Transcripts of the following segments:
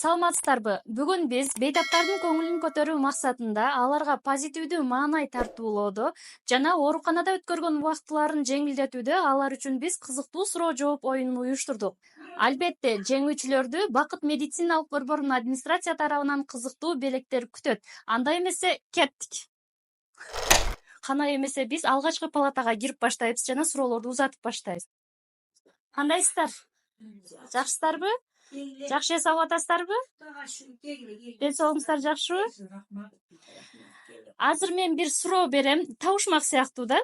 Саламатсыздарбы? Бүгүн биз бейтаптардын көңүлүн көтөрүү максатында аларга позитивдүү маанай тартуулоодо жана ооруканада өткөргөн убактыларын жеңилдетүүдө алар үчүн биз кызыктуу суроо жооп оюнун уюштурдук. Албетте, жеңүүчүлөрдү Бакыт медициналык борборунун администрация тарабынан кызыктуу белектер күтөт. Анда эмесе кеттик. Кана эмесе биз алгачкы палатага кирип баштайбыз жана суроолорду узатып баштайбыз. Кандайсыздар? Жакшысыздарбы? Жакшы эс алып атасыздарбы? Ден соолугуңуздар жакшыбы? Азыр мен бир суроо берем, табышмак сыяктуу да.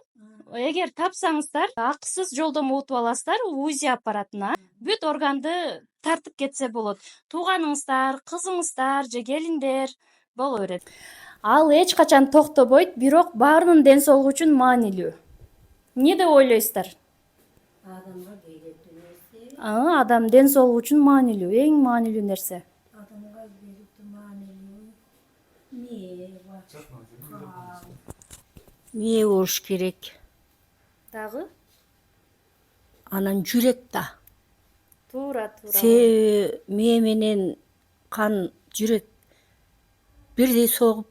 Эгер тапсаңыздар, акысыз жолдомо утуп аласыздар УЗИ аппаратына. Бүт органды тартып кетсе болот. Тууганыңыздар, кызыңыздар же келиндер боло берет. Ал эч качан токтобойт, бирок баарынын ден соолугу үчүн маанилүү. Эмне деп ойлойсуздар? Адамга берет нерсе, Адам ден соолугу үчүн маанилүү, эң маанилүү нерсе. адамга берет маанилүү эмне бар? Эмне болуш керек? Дагы? Анан жүрөк да. Туура. Мээ менен кан жүрөк бирдей согуп,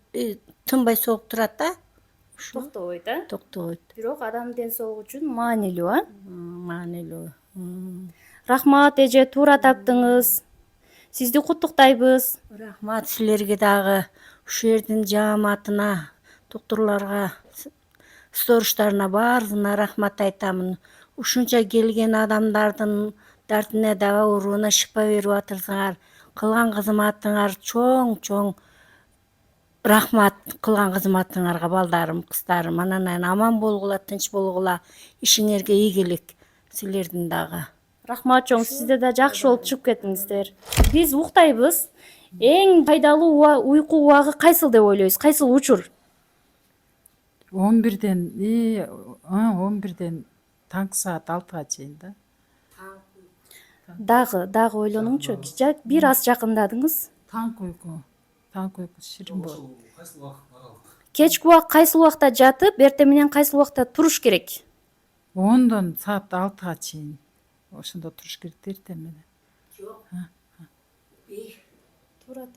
тынбай согуп турат да. Ушул Токтобойт, токтобойт. Бирок адам ден соолугу үчүн маанилүү, Маанилүү. Рахмат, эже, туура таптыңыз. Сизди куттуктайбыз. Рахмат силерге дагы. Ушул жердин жааматына, доктурларга, сторождоруна баарына рахмат айтамын. Ушунча келген адамдардын дартына да ооруна шифа берип атырсыңар. Кылган кызматыңар чоң рахмат кылган кызматыңарга балдарым, кыздарым. Анан аман болгула, тынч болгула. Ишиңерге ийгилик силердин дагы. Рахмат чоң, сизде да жакшы болуп чыгып кетиңиздер. Биз уктайбыз. Эң пайдалуу уйку убагы кайсыл деп ойлойсуз? Кайсыл учур? 11-ден 11-ден таңкы саат 6-га чейин да. Дагы ойлонуңчу. Бир аз жакындадыңыз. Таңкы уйку ширин болот. Кечки убак кайсыл убакта жатып, эртең менен кайсыл убакта туруш керек? 10-дон саат 6-га чейин. Ошондо туруш керек эртең менен. Туура.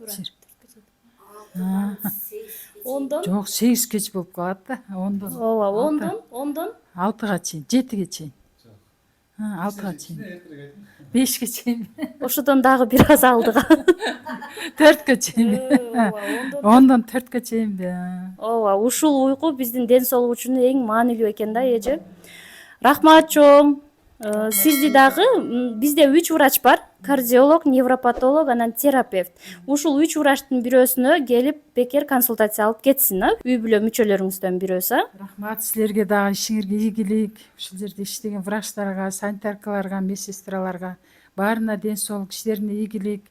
Жок. Жок, 8 кеч болуп калат да. 10-дон. Ооба, 10дон 6-га чейин, 7-ге чейин. 6-га чейин. 5-ге чейин. Ошодон дагы бир аз алдыга. 4-ге чейин. 10-дон 4-ге чейин. Ооба, ушул уйку биздин ден соолук үчүн эң маанилүү экен да, эже. Рахмат чоң. Сизди дагы бизде 3 врач бар. Кардиолог, невропатолог, анан терапевт. Ушул 3 врачтын бирөөсүнө келип бекер консультация алып кетсин, үй бүлө мүчөлөрүңүздөн бирөөсү. Рахмат силерге дагы, ишиңерге ийгилик. Ушул жерде иштеген врачтарга, санитаркаларга, медсестраларга баарына ден соолук, иштерине ийгилик.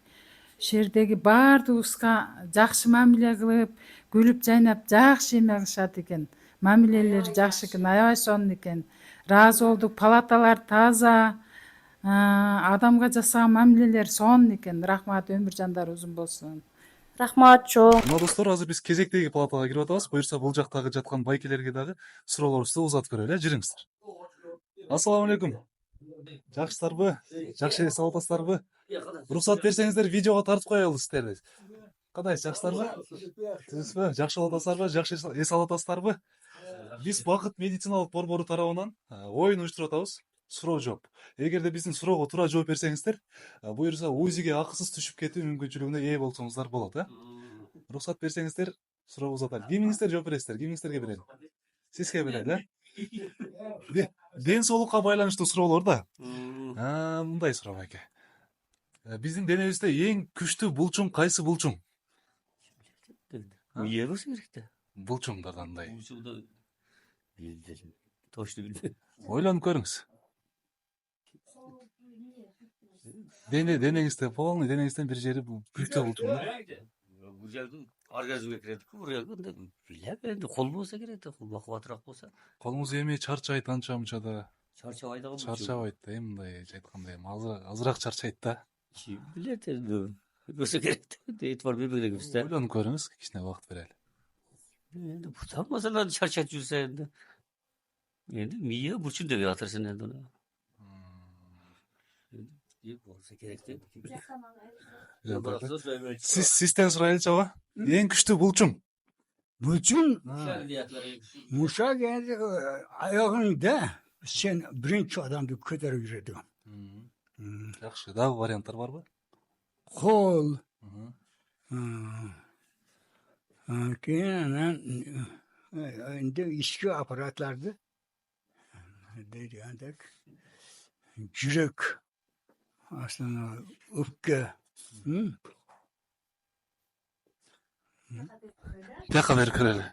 Ушул жердеги баардыгыбызга жакшы мамиле кылып, күлүп жайнап жакшы эме кылышат экен. Мамилелери жакшы экен, аябай сонун экен. Ыраазы болдук, палаталар таза. Адамга жасаган мамилелер сонун экен. Рахмат, өмүр жандар узун болсун. Рахмат чоң. Мына достор, азыр биз кезектеги палатага кирип атабыз. Буюрса бул жактагы жаткан байкелерге дагы суроолорубузду узатып көрөлү, жүрүңүздөр. Ассаламу алейкум. Жакшысыздарбы? Жакшы эс алып атасыздарбы? Уруксат берсеңиздер, видеого тартып коелу сиздерди. Кандайсыз, жакшысыздарбы? Түзүсүзбү? Жакшы болуп атасыздарбы? Жакшы эс алып атасыздарбы? Биз Бакыт медициналык борбору тарабынан оюн уюштуруп атабыз. Суроо жооп. Эгерде биздин суроого туура жооп берсеңиздер, буюрса УЗИге акысыз түшүп кетүү мүмкүнчүлүгүнө ээ болсоңуздар болот, Уруксат берсеңиздер, суроо узатайлы. Кимиңиздер жооп бересиздер? Кимиңиздерге берели? Сизге берели, Ден соолукка байланыштуу суроолор да. Мындай суроо байке. Биздин денебизде эң күчтүү булчуң кайсы булчуң? Мие болсо керек да. Булчуңдар кандай? Точно билбейм. Ойлонуп көрүңүз. Денеңизде полный, денеңизден бир жери күчтүү булчуң да. Бул жерде организмге киредик-ку, бурга билем энди кол болсо керек да, кол бакубатыраак болсо. Колуңуз эми чарчайт анча мынча да. Чарчабайт да. Чарчабайт да, мындай айтканда азыраак чарчайт да. Ким билет энди. Болсо керек да, этибар бербей керекпиз да. Ойлонуп көрүңүз, кичине убакыт берели. Энди бутан маселени чарчатып жүрсө энди мие бурчун деп атырсың энди. İyi olsa gerek değil. Sizden surайлычы aba. Эң күчтүү булчуң. Bütün Ha. Musa geldi ayağında sen birinci adamdı kadar yürüdü. Жакшы. Дагы варианттар барбы? Kol. Мхм. Keyin içki aparatlardı. Dedi yani yürek. Aslında öfke. Бияка берип көрөлү.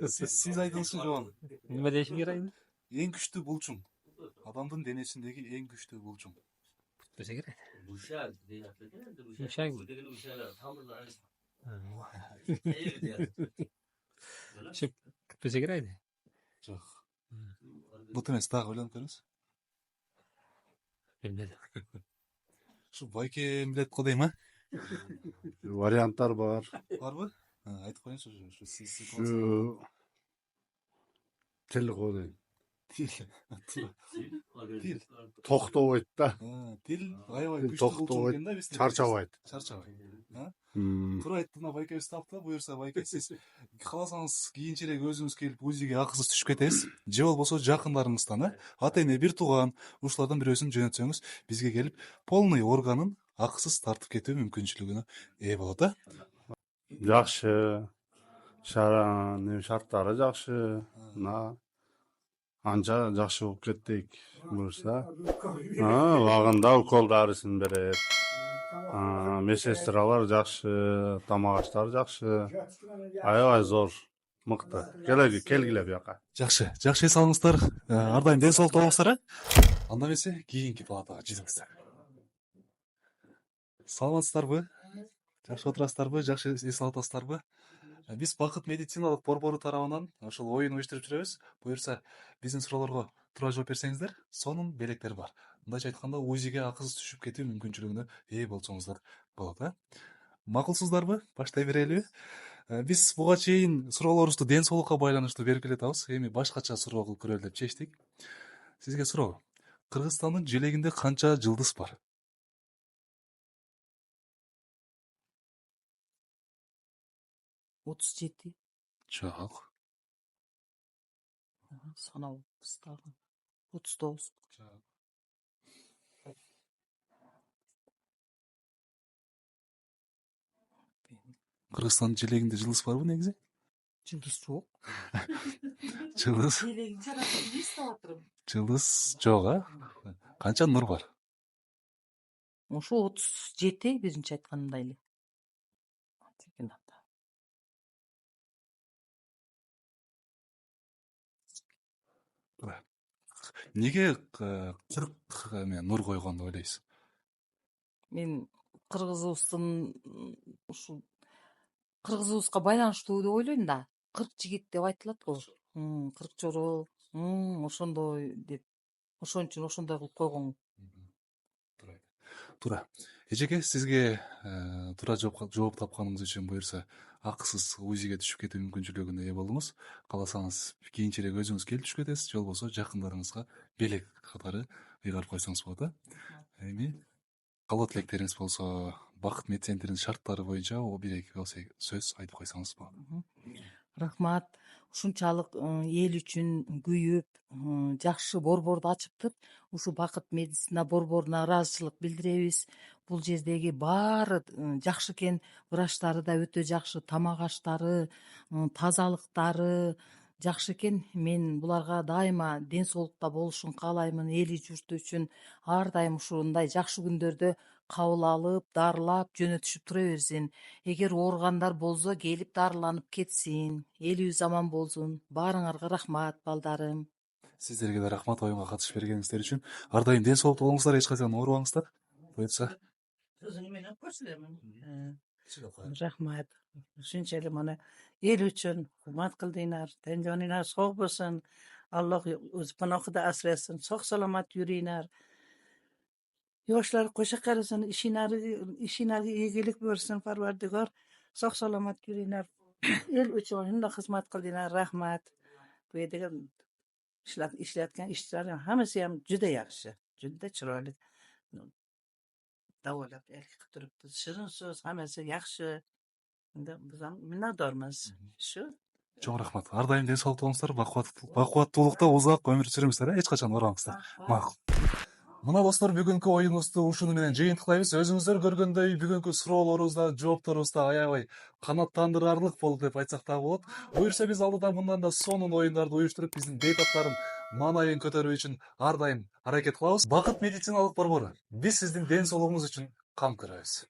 Siz айтыңызчы Жоон. Nima deyishim kerak endi? Эң күчтүү булчуң. Адамдын денесиндеги эң күчтүү булчуң. Desa kerak. Shu desa kerak edi. Жок. Бут эмес, дагы ойлонуп көрүңүз. Bilmedim. Ушу байке билет го дейм, а? Варианттар бар. Барбы? Айтып коюңузчу ушу сиз. Şu til kodu. Тил. Toktobойт да. Тил аябай Тил күчтүү токтобойт, булчуң экен да биз. Чарчабайт. Чарчабайт. М, Туура айтты, мына байке таптı. Буюрса байке сиз кааласаңыз кийинчерээк өзүңүз келип УЗИге акысыз түшүп кетесиз. Же болбосо жакындарыңыздан, ата эне, бир тууган, ушулардан бирөөсүн жөнөтсөңүз, бизге келип полный органын акысыз тартып кетүү мүмкүнчүлүгүнө ээ болот, а? Жақсы. Шарттары жақсы. На анча жақсы болып кеттик. Буюрса, вагында укол дарысын берет. Медсестралар жақсы, тамак аштар жақсы. Аябай зор, мыкты. Келгиле буяка. Жакшы, жакшы эс алыңыздар. Ар дайым ден соолукта болуңуздар, а? Анда эмесе кийинки палатага жүзүңүздөр. Саламатсыздарбы? Жакшы отурасыздарбы? Жакшы эс алып атасыздарбы? Биз Бакыт медициналык борбору тарабынан ошол оюн уюштуруп жүрөбүз. Буюрса, биздин суроолорго туура жооп берсеңиздер, сонун белектер бар. Мындайча айтканда, УЗИге акысыз түшүп кетүү мүмкүнчүлүгүнө ээ болсоңуздар болот, а? Макулсуздарбы? Баштай берелиби? Биз буга чейин суроолорубузду ден соолукка байланыштуу берип келатабыз. Эми башкача суроо кылып көрөлү деп чечтик. Сизге суроо. Кыргызстандын желегинде канча жылдыз бар? 37. Жок. Санау кыстагы. 39. Кыргызстандын желегинде жылдыз барбы негизи? Жылдыз жок. Жылдыз. Желегин жаратып эстеп атырмын. Жылдыз жок, а? Канча нур бар? Ошо 37 биринчи айтканымдай эле. Неге 40 нур койгон деп ойлойсуз? Мен кыргызыбыздын ушул кыргызыбызга байланыштуу деп ойлойм да. 40 жигит деп айтылат го. 40 жоро, ошондой деп. Ошон үчүн ошондой кылып койгон. Туура. Эжеке, сизге туура жооп тапканыңыз үчүн буюрса акысыз УЗИге түшүп кетүү мүмкүнчүлүгүнө ээ болдуңуз. Кааласаңыз кийинчерээк өзүңүз келип түшүп кетесиз, же болбосо жакындарыңызга белек катары ыйгарып койсоңуз болот, а? Эми калоо тилектериңиз болсо Бакыт медцентринин шарттары боюнча бир эки сөз айтып койсоңуз болот. Рахмат. Ушунчалык эл үчүн күйүп, жакшы борборду ачыптыр. Ушу Бакыт медицина борборуна ыраазычылык билдиребиз. Бул жердеги баары жакшы экен. Врачтары да өтө жакшы, тамак аштары, тазалыктары жакшы экен. Мен буларга дайыма ден соолукта болушун каалаймын. Эли журту үчүн ар дайым ушундай жакшы күндөрдө кабыл алып, дарылап, жөнөтүшүп тура берсин. Эгер ооругандар болсо, келип дарыланып кетсин. Элибиз аман болсун. Баарыңарга рахмат, балдарым. Сиздерге да рахмат оюнга катышып бергениңиздер үчүн. Ар дайым ден соолукта болуңуздар, эч качан оорубаңыздар. Буюрса. Рахмат. Ушунча эле мына эл үчүн кызмат кылдыңар. Тен жонуңар сок болсун. Аллах өзү панахында асрасын. Сок саламат жүрүңөр. Yoshlar qo'sha qarasin, ishinglarga egillik bersin, Parvardigor. Sog' salomat yuringlar. El uchun shunday xizmat qildinglar, rahmat. Bu yerda ishlayotgan ishchilar hammasi ham juda yaxshi, juda chiroyli. davolab elga turibdi. Shirin so'z, hammasi yaxshi. Endi biz ham minnatdormiz. Shu. Чоң рахмат. Ар дайым ден соолук болуңуздар, бакубаттуулукта узак өмүр сүрүңүздөр, эч качан оорамаңыздар. Макул. Мына достор, бүгүнкү оюнубузду ушуну менен жыйынтыктайбыз. Өзүңүздөр көргөндөй бүгүнкү суроолорубуз да, жоопторубуз да аябай канааттандырарлык болду деп айтсак да болот. Буюрса биз алдыда мындан да сонун оюндарды уюштуруп, биздин бейтаптардын маанайын көтөрүү үчүн ар дайым аракет кылабыз. Бакыт медициналык борбору, биз сиздин ден соолугуңуз үчүн кам көрөбүз.